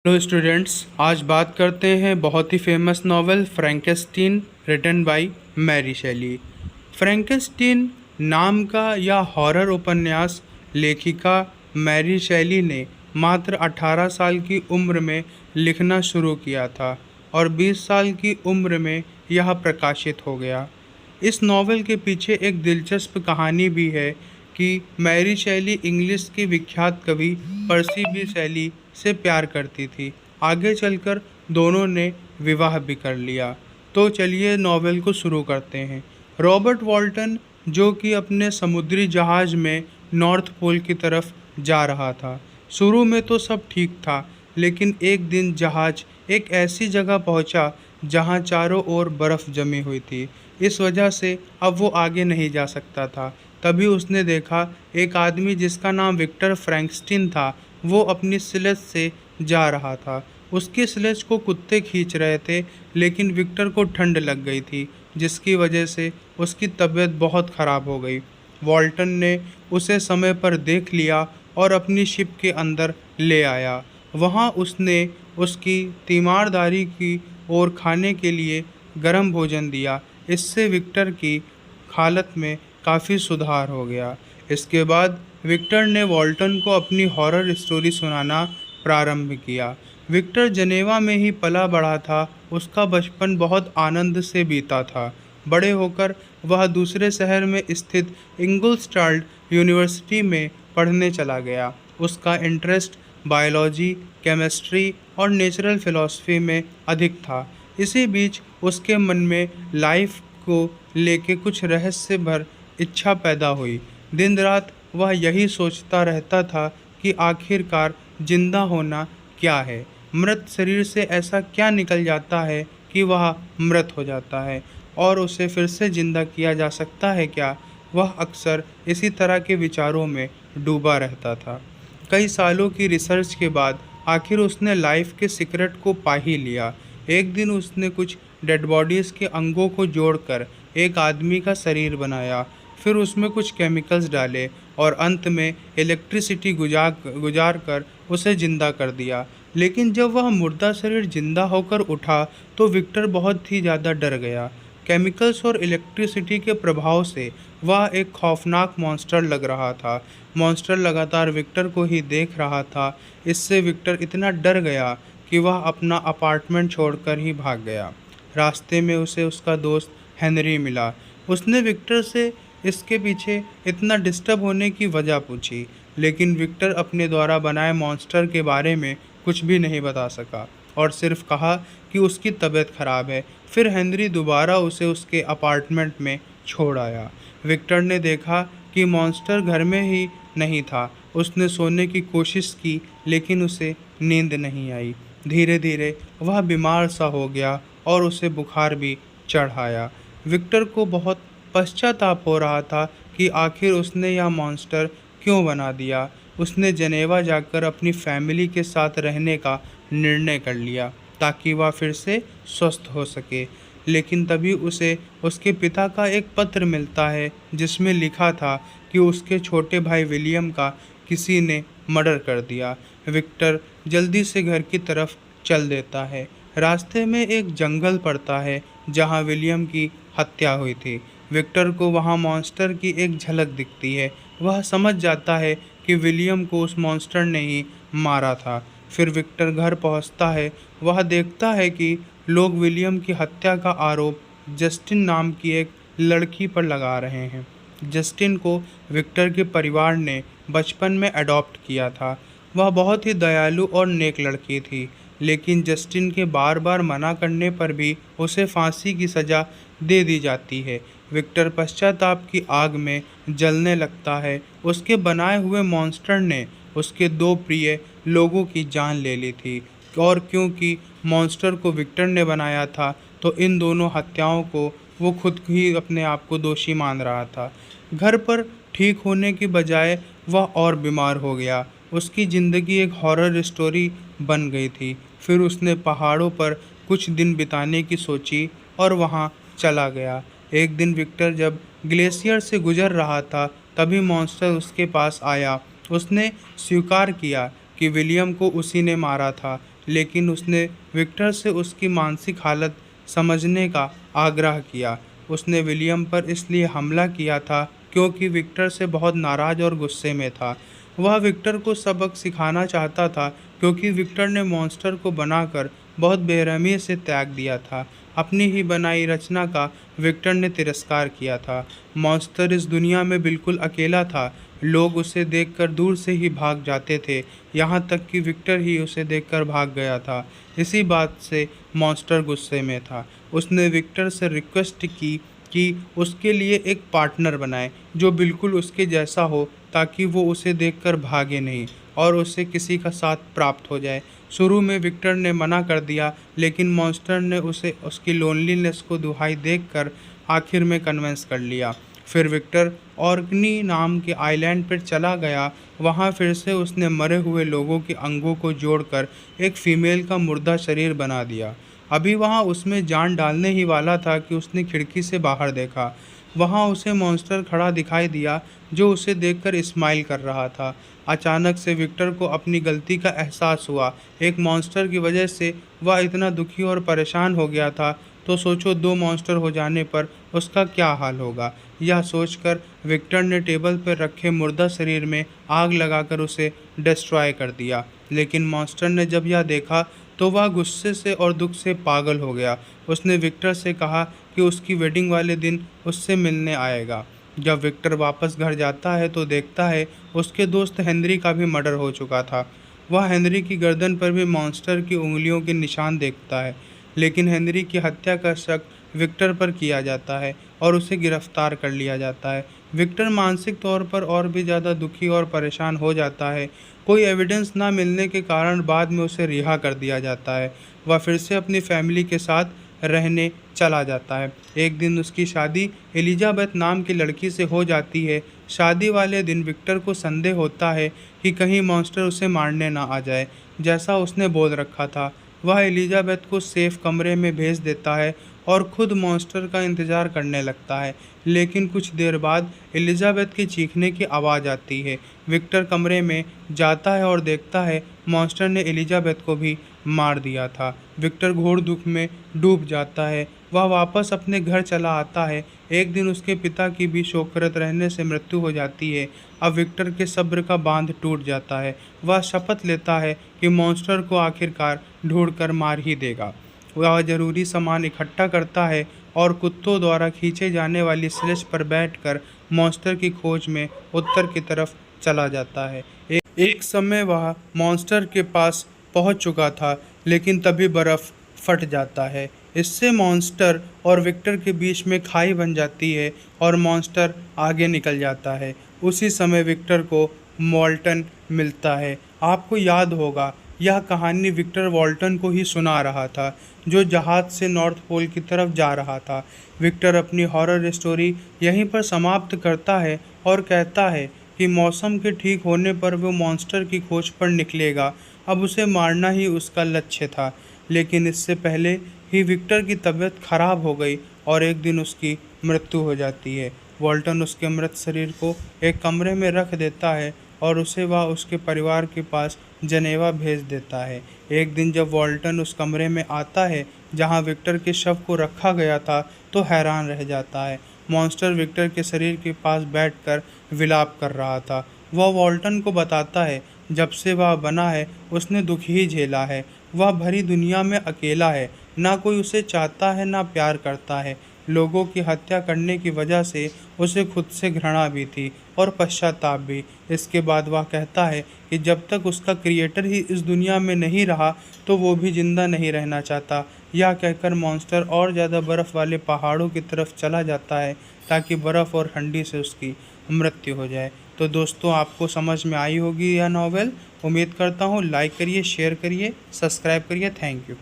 Hello students, आज बात करते हैं बहुत ही famous novel Frankenstein written by Mary Shelley. Frankenstein नाम का यह हॉरर उपन्यास लेखिका मैरी शेली ने मात्र 18 साल की उम्र में लिखना शुरू किया था और 20 साल की उम्र में यह प्रकाशित हो गया। इस नॉवेल के पीछे एक दिलचस्प कहानी भी है कि मैरी शेली इंग्लिश की विख्यात कवि पर्सी बी शेली से प्यार करती थी। आगे चलकर दोनों ने विवाह भी कर लिया। तो चलिए नॉवेल को शुरू करते हैं। रॉबर्ट वॉल्टन, जो कि अपने समुद्री जहाज़ में नॉर्थ पोल की तरफ जा रहा था। शुरू में तो सब ठीक था, लेकिन एक दिन जहाज़ एक ऐसी जगह पहुंचा जहां चारों ओर बर्फ़ जमी हुई थी। इस वजह से अब वो आगे नहीं जा सकता था। तभी उसने देखा एक आदमी जिसका नाम विक्टर फ्रैंकस्टीन था, वो अपनी स्लेज से जा रहा था। उसकी स्लेज को कुत्ते खींच रहे थे, लेकिन विक्टर को ठंड लग गई थी, जिसकी वजह से उसकी तबीयत बहुत ख़राब हो गई। वॉल्टन ने उसे समय पर देख लिया और अपनी शिप के अंदर ले आया। वहाँ उसने उसकी तीमारदारी की और खाने के लिए गर्म भोजन दिया। इससे विक्टर की हालत में काफ़ी सुधार हो गया। इसके बाद विक्टर ने वॉल्टन को अपनी हॉरर स्टोरी सुनाना प्रारंभ किया। विक्टर जनेवा में ही पला बढ़ा था। उसका बचपन बहुत आनंद से बीता था। बड़े होकर वह दूसरे शहर में स्थित इंगलस्टाड यूनिवर्सिटी में पढ़ने चला गया। उसका इंटरेस्ट बायोलॉजी, केमिस्ट्री और नेचुरल फिलॉसफी में अधिक था। इसी बीच उसके मन में लाइफ को लेके कुछ रहस्य भर इच्छा पैदा हुई। दिन रात वह यही सोचता रहता था कि आखिरकार जिंदा होना क्या है। मृत शरीर से ऐसा क्या निकल जाता है कि वह मृत हो जाता है, और उसे फिर से जिंदा किया जा सकता है क्या। वह अक्सर इसी तरह के विचारों में डूबा रहता था। कई सालों की रिसर्च के बाद आखिर उसने लाइफ के सीक्रेट को पा ही लिया। एक दिन उसने कुछ डेड बॉडीज़ के अंगों को जोड़कर एक आदमी का शरीर बनाया। फिर उसमें कुछ केमिकल्स डाले और अंत में इलेक्ट्रिसिटी गुजार कर उसे ज़िंदा कर दिया। लेकिन जब वह मुर्दा शरीर जिंदा होकर उठा तो विक्टर बहुत ही ज़्यादा डर गया। केमिकल्स और इलेक्ट्रिसिटी के प्रभाव से वह एक खौफनाक मॉन्स्टर लग रहा था। मॉन्स्टर लगातार विक्टर को ही देख रहा था। इससे विक्टर इतना डर गया कि वह अपना अपार्टमेंट छोड़कर ही भाग गया। रास्ते में उसे उसका दोस्त हेनरी मिला। उसने विक्टर से इसके पीछे इतना डिस्टर्ब होने की वजह पूछी, लेकिन विक्टर अपने द्वारा बनाए मॉन्स्टर के बारे में कुछ भी नहीं बता सका और सिर्फ कहा कि उसकी तबीयत ख़राब है। फिर हेनरी दोबारा उसे उसके अपार्टमेंट में छोड़ आया। विक्टर ने देखा कि मॉन्स्टर घर में ही नहीं था। उसने सोने की कोशिश की, लेकिन उसे नींद नहीं आई। धीरे धीरे वह बीमार सा हो गया और उसे बुखार भी चढ़ आया। विक्टर को बहुत पश्चाताप हो रहा था कि आखिर उसने यह मॉन्स्टर क्यों बना दिया। उसने जनेवा जाकर अपनी फैमिली के साथ रहने का निर्णय कर लिया ताकि वह फिर से स्वस्थ हो सके। लेकिन तभी उसे उसके पिता का एक पत्र मिलता है जिसमें लिखा था कि उसके छोटे भाई विलियम का किसी ने मर्डर कर दिया। विक्टर जल्दी से घर की तरफ चल देता है। रास्ते में एक जंगल पड़ता है जहां विलियम की हत्या हुई थी। विक्टर को वहां मॉन्स्टर की एक झलक दिखती है। वह समझ जाता है कि विलियम को उस मॉन्स्टर ने ही मारा था। फिर विक्टर घर पहुंचता है। वह देखता है कि लोग विलियम की हत्या का आरोप जस्टिन नाम की एक लड़की पर लगा रहे हैं। जस्टिन को विक्टर के परिवार ने बचपन में अडॉप्ट किया था। वह बहुत ही दयालु और नेक लड़की थी, लेकिन जस्टिन के बार बार मना करने पर भी उसे फांसी की सज़ा दे दी जाती है। विक्टर पश्चाताप की आग में जलने लगता है। उसके बनाए हुए मॉन्स्टर ने उसके दो प्रिय लोगों की जान ले ली थी, और क्योंकि मॉन्स्टर को विक्टर ने बनाया था तो इन दोनों हत्याओं को वो खुद ही अपने आप को दोषी मान रहा था। घर पर ठीक होने की बजाय वह और बीमार हो गया। उसकी ज़िंदगी एक हॉरर स्टोरी बन गई थी। फिर उसने पहाड़ों पर कुछ दिन बिताने की सोची और वहाँ चला गया। एक दिन विक्टर जब ग्लेशियर से गुजर रहा था तभी मॉन्स्टर उसके पास आया। उसने स्वीकार किया कि विलियम को उसी ने मारा था। लेकिन उसने विक्टर से उसकी मानसिक हालत समझने का आग्रह किया। उसने विलियम पर इसलिए हमला किया था क्योंकि विक्टर से बहुत नाराज़ और गुस्से में था। वह विक्टर को सबक सिखाना चाहता था क्योंकि विक्टर ने मॉन्स्टर को बनाकर बहुत बेरहमी से त्याग दिया था। अपनी ही बनाई रचना का विक्टर ने तिरस्कार किया था। मॉन्स्टर इस दुनिया में बिल्कुल अकेला था। लोग उसे देखकर दूर से ही भाग जाते थे, यहाँ तक कि विक्टर ही उसे देखकर भाग गया था। इसी बात से मॉन्स्टर गुस्से में था। उसने विक्टर से रिक्वेस्ट की कि उसके लिए एक पार्टनर बनाए जो बिल्कुल उसके जैसा हो, ताकि वो उसे देखकर भागे नहीं और उसे किसी का साथ प्राप्त हो जाए। शुरू में विक्टर ने मना कर दिया, लेकिन मॉन्स्टर ने उसे उसकी लोनलीनेस को दुहाई देकर आखिर में कन्विंस कर लिया। फिर विक्टर ऑर्कनी नाम के आइलैंड पर चला गया। वहाँ फिर से उसने मरे हुए लोगों के अंगों को जोड़कर एक फीमेल का मुर्दा शरीर बना दिया। अभी वहाँ उसमें जान डालने ही वाला था कि उसने खिड़की से बाहर देखा। वहाँ उसे मॉन्स्टर खड़ा दिखाई दिया जो उसे देखकर स्माइल कर रहा था। अचानक से विक्टर को अपनी गलती का एहसास हुआ। एक मॉन्स्टर की वजह से वह इतना दुखी और परेशान हो गया था, तो सोचो 2 मॉन्स्टर हो जाने पर उसका क्या हाल होगा। यह सोचकर विक्टर ने टेबल पर रखे मुर्दा शरीर में आग लगाकर उसे डिस्ट्रॉय कर दिया। लेकिन मॉन्स्टर ने जब यह देखा तो वह गुस्से से और दुख से पागल हो गया। उसने विक्टर से कहा कि उसकी वेडिंग वाले दिन उससे मिलने आएगा। जब विक्टर वापस घर जाता है तो देखता है उसके दोस्त हेनरी का भी मर्डर हो चुका था। वह हेनरी की गर्दन पर भी मॉन्स्टर की उंगलियों के निशान देखता है, लेकिन हेनरी की हत्या का शक विक्टर पर किया जाता है और उसे गिरफ्तार कर लिया जाता है। विक्टर मानसिक तौर पर और भी ज़्यादा दुखी और परेशान हो जाता है। कोई एविडेंस ना मिलने के कारण बाद में उसे रिहा कर दिया जाता है। वह फिर से अपनी फैमिली के साथ रहने चला जाता है। एक दिन उसकी शादी एलिजाबेथ नाम की लड़की से हो जाती है। शादी वाले दिन विक्टर को संदेह होता है कि कहीं मॉन्स्टर उसे मारने ना आ जाए, जैसा उसने बोल रखा था। वह एलिजाबेथ को सेफ कमरे में भेज देता है और खुद मॉन्स्टर का इंतज़ार करने लगता है। लेकिन कुछ देर बाद एलिजाबेथ के चीखने की आवाज़ आती है। विक्टर कमरे में जाता है और देखता है मॉन्स्टर ने एलिजाबेथ को भी मार दिया था। विक्टर घोर दुख में डूब जाता है। वह वापस अपने घर चला आता है। एक दिन उसके पिता की भी शोकरत रहने से मृत्यु हो जाती है। अब विक्टर के सब्र का बांध टूट जाता है। वह शपथ लेता है कि मॉन्स्टर को आखिरकार ढूंढकर मार ही देगा। वह जरूरी सामान इकट्ठा करता है और कुत्तों द्वारा खींचे जाने वाली स्लेज पर बैठकर मॉन्स्टर की खोज में उत्तर की तरफ चला जाता है। एक समय वह मॉन्स्टर के पास पहुंच चुका था, लेकिन तभी बर्फ़ फट जाता है। इससे मॉन्स्टर और विक्टर के बीच में खाई बन जाती है और मॉन्स्टर आगे निकल जाता है। उसी समय विक्टर को वॉल्टन मिलता है। आपको याद होगा, यह कहानी विक्टर वॉल्टन को ही सुना रहा था, जो जहाज़ से नॉर्थ पोल की तरफ जा रहा था। विक्टर अपनी हॉरर स्टोरी यहीं पर समाप्त करता है और कहता है कि मौसम के ठीक होने पर वो मॉन्स्टर की खोज पर निकलेगा। अब उसे मारना ही उसका लक्ष्य था, लेकिन इससे पहले ही विक्टर की तबीयत खराब हो गई और एक दिन उसकी मृत्यु हो जाती है। वॉल्टन उसके मृत शरीर को एक कमरे में रख देता है और उसे वह उसके परिवार के पास जनेवा भेज देता है। एक दिन जब वॉल्टन उस कमरे में आता है जहां विक्टर के शव को रखा गया था, तो हैरान रह जाता है। मॉन्स्टर विक्टर के शरीर के पास बैठकर विलाप कर रहा था। वह वॉल्टन को बताता है जब से वह बना है उसने दुख ही झेला है। वह भरी दुनिया में अकेला है, ना कोई उसे चाहता है ना प्यार करता है। लोगों की हत्या करने की वजह से उसे खुद से घृणा भी थी और पश्चाताप भी। इसके बाद वह कहता है कि जब तक उसका क्रिएटर ही इस दुनिया में नहीं रहा तो वो भी जिंदा नहीं रहना चाहता। यह कहकर मॉन्स्टर और ज़्यादा बर्फ़ वाले पहाड़ों की तरफ चला जाता है ताकि बर्फ़ और ठंडी से उसकी मृत्यु हो जाए। तो दोस्तों, आपको समझ में आई होगी यह नॉवेल। उम्मीद करता हूँ लाइक करिए, शेयर करिए, सब्सक्राइब करिए। Thank you.